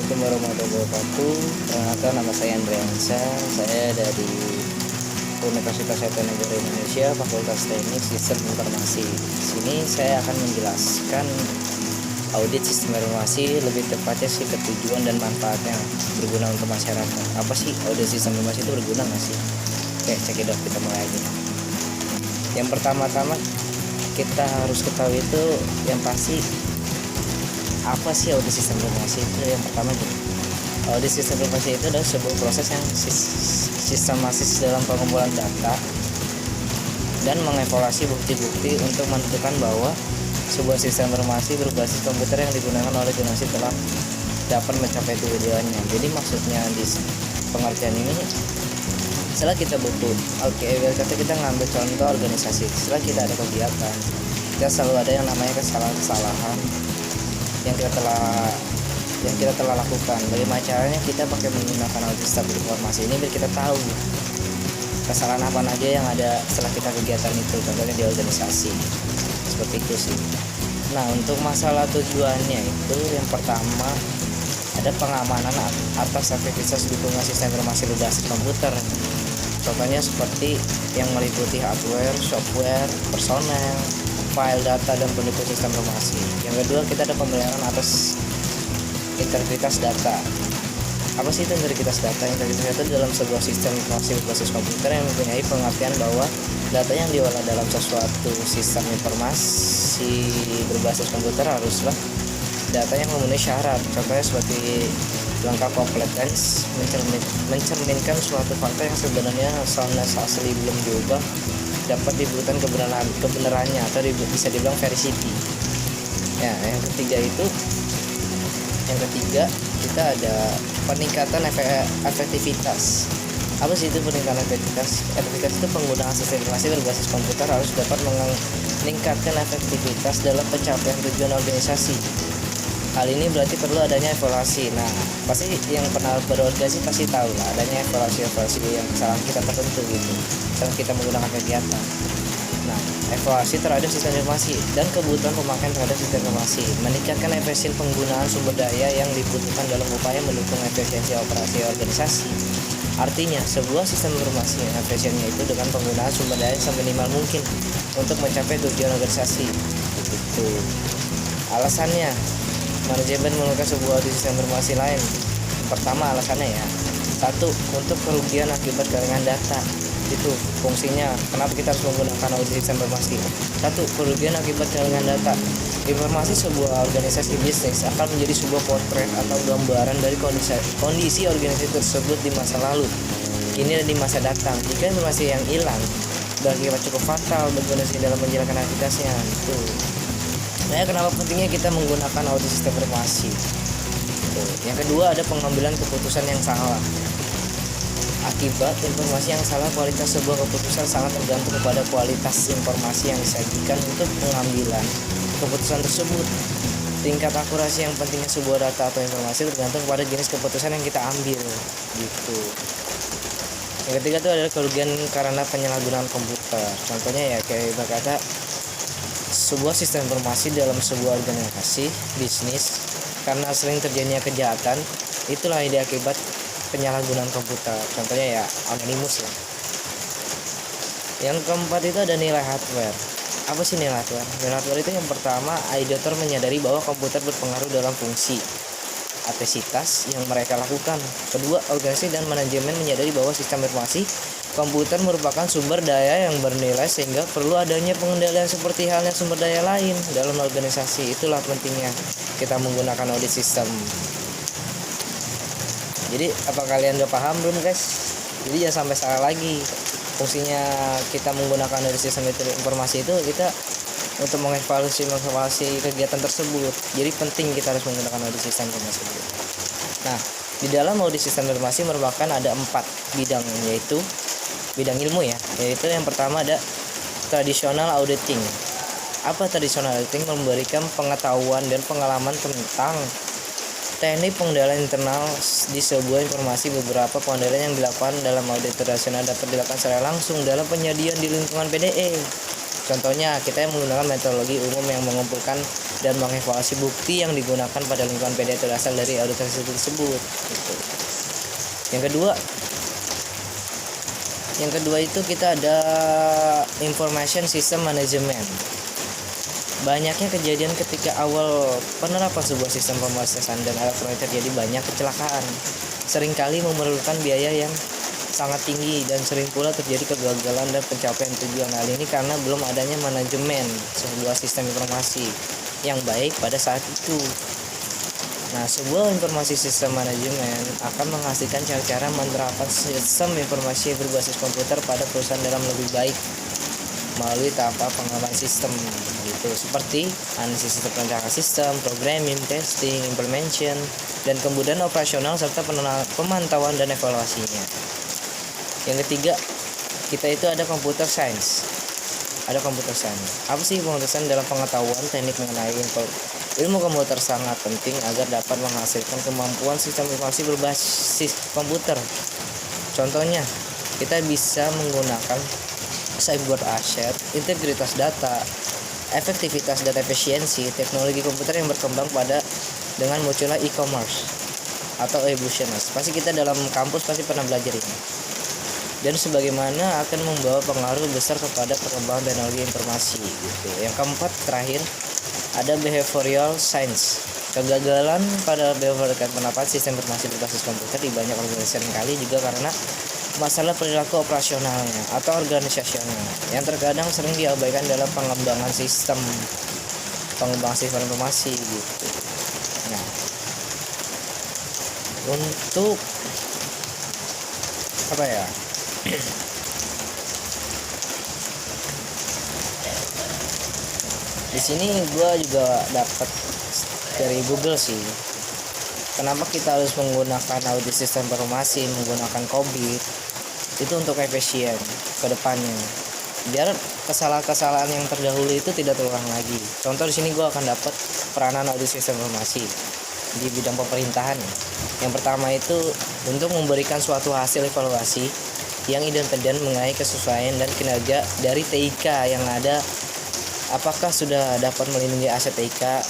Assalamualaikum warahmatullahi wabarakatuh. Perkenalkan, nama saya Andriansa. Saya dari Universitas Negara Indonesia, Fakultas Teknik Sistem Informasi. Di sini saya akan menjelaskan audit sistem informasi, lebih tepatnya sih ketujuan dan manfaatnya berguna untuk masyarakat. Apa sih audit sistem informasi itu berguna nggak sih? Oke, cekidot, kita mulai aja. Yang pertama-tama kita harus ketahui itu yang pasti apa sih audit sistem informasi itu. Yang pertama itu audit sistem informasi itu adalah sebuah proses yang sistematis dalam pengumpulan data dan mengevaluasi bukti-bukti untuk menentukan bahwa sebuah sistem informasi berbasis komputer yang digunakan oleh organisasi telah dapat mencapai tujuannya. Jadi maksudnya di pengertian ini, setelah kita butuh kita ngambil contoh organisasi, setelah kita ada kegiatan, kita selalu ada yang namanya kesalahan yang kita telah lakukan. Bagaimana caranya kita pakai menggunakan audit sistem informasi ini biar kita tahu kesalahan apa aja yang ada setelah kita kegiatan itu, contohnya di organisasi. Seperti itu sih. Nah, untuk masalah tujuannya itu, yang pertama ada pengamanan atas aktivitas dukungan sistem informasi berbasis komputer. Contohnya seperti yang meliputi hardware, software, personel, file data, dan pendukung sistem informasi. Yang kedua, kita ada pemeliharaan atas integritas data. Apa sih itu integritas data? Integritas data dalam sebuah sistem informasi berbasis komputer yang mempunyai pengertian bahwa data yang diolah dalam sesuatu sistem informasi berbasis komputer haruslah data yang memenuhi syarat. Contohnya seperti lengkap, kompetens, mencerminkan suatu fakta yang sebenarnya asalnya asli belum diubah, dapat dibuktikan kebenarannya atau bisa dibilang veracity. Ya, yang ketiga kita ada peningkatan efektivitas. Apa sih itu peningkatan efektivitas? Efektivitas itu penggunaan sistem informasi berbasis komputer harus dapat meningkatkan efektivitas dalam pencapaian tujuan organisasi. Hal ini berarti perlu adanya evaluasi. Nah, pasti yang pernah berorganisasi pasti tahu lah adanya evaluasi yang kesalahan kita tertentu gitu saat kita menggunakan kegiatan. Nah, evaluasi terhadap sistem informasi dan kebutuhan pemakaian terhadap sistem informasi, meningkatkan efisien penggunaan sumber daya yang dibutuhkan dalam upaya mendukung efisiensi operasi organisasi. Artinya, sebuah sistem informasi yang efisiennya itu dengan penggunaan sumber daya seminimal mungkin untuk mencapai tujuan organisasi. Itu alasannya, manajemen memerlukan sebuah audit sistem informasi lain. Pertama, alasannya ya, satu, untuk kerugian akibat kehilangan data. Itu fungsinya kenapa kita harus menggunakan audit sistem informasi. Satu, kerugian akibat kehilangan data. Informasi sebuah organisasi bisnis akan menjadi sebuah potret atau gambaran dari kondisi organisasi tersebut di masa lalu, kini dan di masa datang. Jika informasi yang hilang berakibat cukup fatal bagi organisasi dalam menjalankan aktivitasnya. Itu nah, kenapa pentingnya kita menggunakan audit sistem informasi. Yang kedua, ada pengambilan keputusan yang salah. Akibat informasi yang salah, kualitas sebuah keputusan sangat tergantung kepada kualitas informasi yang disajikan untuk pengambilan keputusan tersebut. Tingkat akurasi yang pentingnya sebuah data atau informasi tergantung pada jenis keputusan yang kita ambil gitu. Yang ketiga itu adalah kerugian karena penyalahgunaan komputer. Contohnya ya kayak berkata sebuah sistem informasi dalam sebuah organisasi bisnis karena sering terjadinya kejahatan, itulah yang diakibat penyalahgunaan komputer. Contohnya ya anonymous lah. Yang keempat itu ada nilai hardware. Apa sih nilai hardware? Nilai hardware itu yang pertama, auditor menyadari bahwa komputer berpengaruh dalam fungsi aktivitas yang mereka lakukan. Kedua, organisasi dan manajemen menyadari bahwa sistem informasi komputer merupakan sumber daya yang bernilai sehingga perlu adanya pengendalian seperti halnya sumber daya lain dalam organisasi. Itulah pentingnya kita menggunakan audit sistem. Jadi apa kalian udah paham belum guys? Jadi jangan sampai salah lagi. Fungsinya kita menggunakan audit sistem informasi itu kita untuk mengevaluasi kegiatan tersebut. Jadi penting kita harus menggunakan audit sistem informasi. Nah, di dalam audit sistem informasi merupakan ada 4 bidang, yaitu bidang ilmu ya. Yaitu yang pertama ada traditional auditing. Apa traditional auditing? Memberikan pengetahuan dan pengalaman tentang teknik pengendalian internal di sebuah informasi. Beberapa pengendalian yang dilakukan dalam audit tradisional dapat dilakukan secara langsung dalam penyediaan di lingkungan PDE. Contohnya, kita yang menggunakan metodologi umum yang mengumpulkan dan mengevaluasi bukti yang digunakan pada lingkungan PD itu berasal dari auditasi tersebut. Gitu. Yang kedua itu kita ada information system management. Banyaknya kejadian ketika awal penerapan sebuah sistem pemrosesan dan elektronik terjadi banyak kecelakaan. Seringkali memerlukan biaya yang sangat tinggi dan sering pula terjadi kegagalan dan pencapaian tujuan. Hal ini karena belum adanya manajemen sebuah sistem informasi yang baik pada saat itu. Nah, sebuah informasi sistem manajemen akan menghasilkan cara-cara menerapkan sistem informasi berbasis komputer pada perusahaan dalam lebih baik melalui tahapan pengembangan sistem gitu, seperti analisis perencanaan sistem, programming, testing, implementation, dan kemudian operasional serta pemantauan dan evaluasinya. Yang ketiga, kita itu ada computer science. Apa sih computer science? Dalam pengetahuan teknik mengenai ilmu komputer sangat penting agar dapat menghasilkan kemampuan sistem informasi berbasis komputer. Contohnya, kita bisa menggunakan cyber asset, integritas data, efektivitas dan efisiensi teknologi komputer yang berkembang dengan munculnya e-commerce atau e-business. Pasti kita dalam kampus pasti pernah belajar ini. Dan sebagaimana akan membawa pengaruh besar kepada perkembangan teknologi informasi gitu. Yang keempat terakhir ada behavioral science. Kegagalan pada behavioral penerapan sistem informasi berbasis komputer di banyak organisasi kali juga karena masalah perilaku operasionalnya atau organisasional yang terkadang sering diabaikan dalam pengembangan sistem informasi gitu. Nah, untuk apa ya? Di sini gue juga dapat dari Google sih. Kenapa kita harus menggunakan audit sistem informasi, menggunakan COBIT itu untuk efisien ke depannya. Biar kesalahan-kesalahan yang terdahulu itu tidak terulang lagi. Contoh di sini gue akan dapat peranan audit sistem informasi di bidang pemerintahan. Yang pertama itu untuk memberikan suatu hasil evaluasi yang independen mengenai kesesuaian dan kinerja dari TIK yang ada, apakah sudah dapat melindungi aset TIK.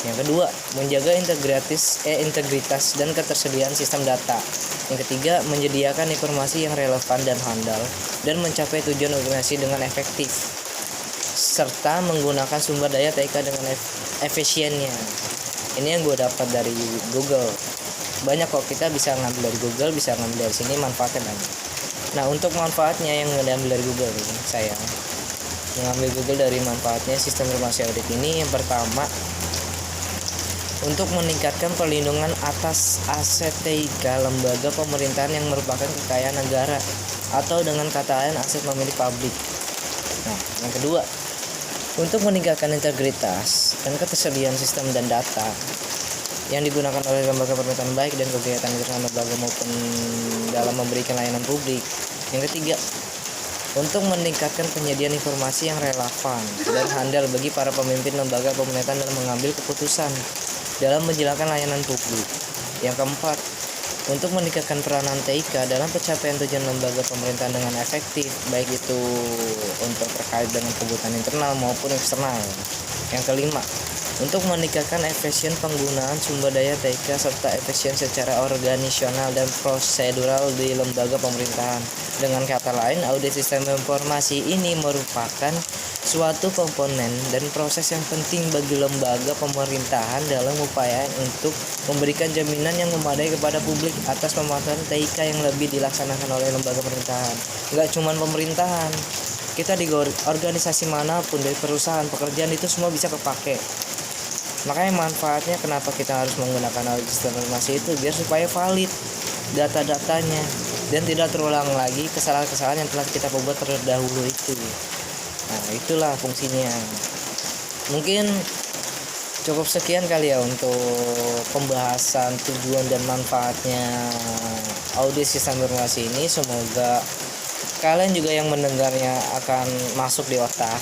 Yang kedua, menjaga integritas dan ketersediaan sistem data. Yang ketiga, menyediakan informasi yang relevan dan handal dan mencapai tujuan organisasi dengan efektif, serta menggunakan sumber daya TIK dengan efisiennya. Ini yang gue dapat dari Google. Banyak kok, kita bisa ngambil dari Google, bisa ngambil dari sini, manfaatnya banyak. Nah, untuk manfaatnya yang ngambil dari Google nih, saya mengambil Google dari manfaatnya sistem informasi audit ini. Yang pertama, untuk meningkatkan perlindungan atas aset TIK lembaga pemerintahan yang merupakan kekayaan negara atau dengan kata lain aset pemilik publik. Nah, yang kedua, untuk meningkatkan integritas dan ketersediaan sistem dan data yang digunakan oleh lembaga pemerintahan baik dan kegiatan internal lembaga maupun dalam memberikan layanan publik. Yang ketiga, untuk meningkatkan penyediaan informasi yang relevan dan handal bagi para pemimpin lembaga pemerintahan dalam mengambil keputusan dalam menjalankan layanan publik. Yang keempat, untuk meningkatkan peranan TIK dalam pencapaian tujuan lembaga pemerintahan dengan efektif, baik itu untuk terkait dengan kebutuhan internal maupun eksternal. Yang kelima, untuk meningkatkan efisien penggunaan sumber daya TIK serta efisien secara organisasional dan prosedural di lembaga pemerintahan. Dengan kata lain, audit sistem informasi ini merupakan suatu komponen dan proses yang penting bagi lembaga pemerintahan dalam upaya untuk memberikan jaminan yang memadai kepada publik atas pemantauan TIK yang lebih dilaksanakan oleh lembaga pemerintahan. Enggak cuma pemerintahan, kita di organisasi manapun, dari perusahaan, pekerjaan, itu semua bisa kepake. Makanya manfaatnya kenapa kita harus menggunakan audit sistem informasi itu, biar supaya valid data-datanya dan tidak terulang lagi kesalahan-kesalahan yang telah kita perbuat terdahulu itu. Nah, itulah fungsinya. Mungkin cukup sekian kali ya untuk pembahasan tujuan dan manfaatnya audit sistem informasi ini. Semoga kalian juga yang mendengarnya akan masuk di otak.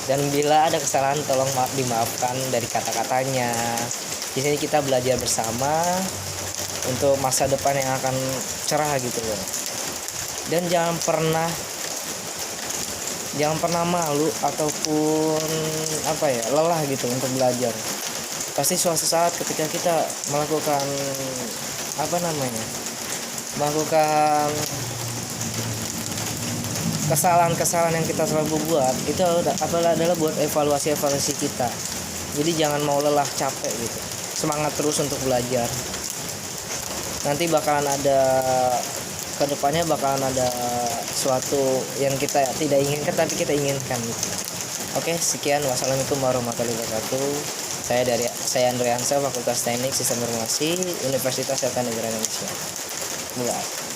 Dan bila ada kesalahan tolong dimaafkan dari kata-katanya. Di sini kita belajar bersama untuk masa depan yang akan cerah gitu loh. Dan Jangan pernah malu ataupun lelah gitu untuk belajar. Pasti suatu saat ketika kita melakukan melakukan kesalahan-kesalahan yang kita selalu buat, itu adalah buat evaluasi kita. Jadi jangan mau lelah, capek gitu. Semangat terus untuk belajar. Nanti kedepannya bakalan ada suatu yang kita tidak inginkan tapi kita inginkan gitu. Oke, sekian. Wassalamualaikum warahmatullahi wabarakatuh. Saya Andreansa, Fakultas Teknik Sistem Informasi, Universitas Negara Indonesia. Mulai.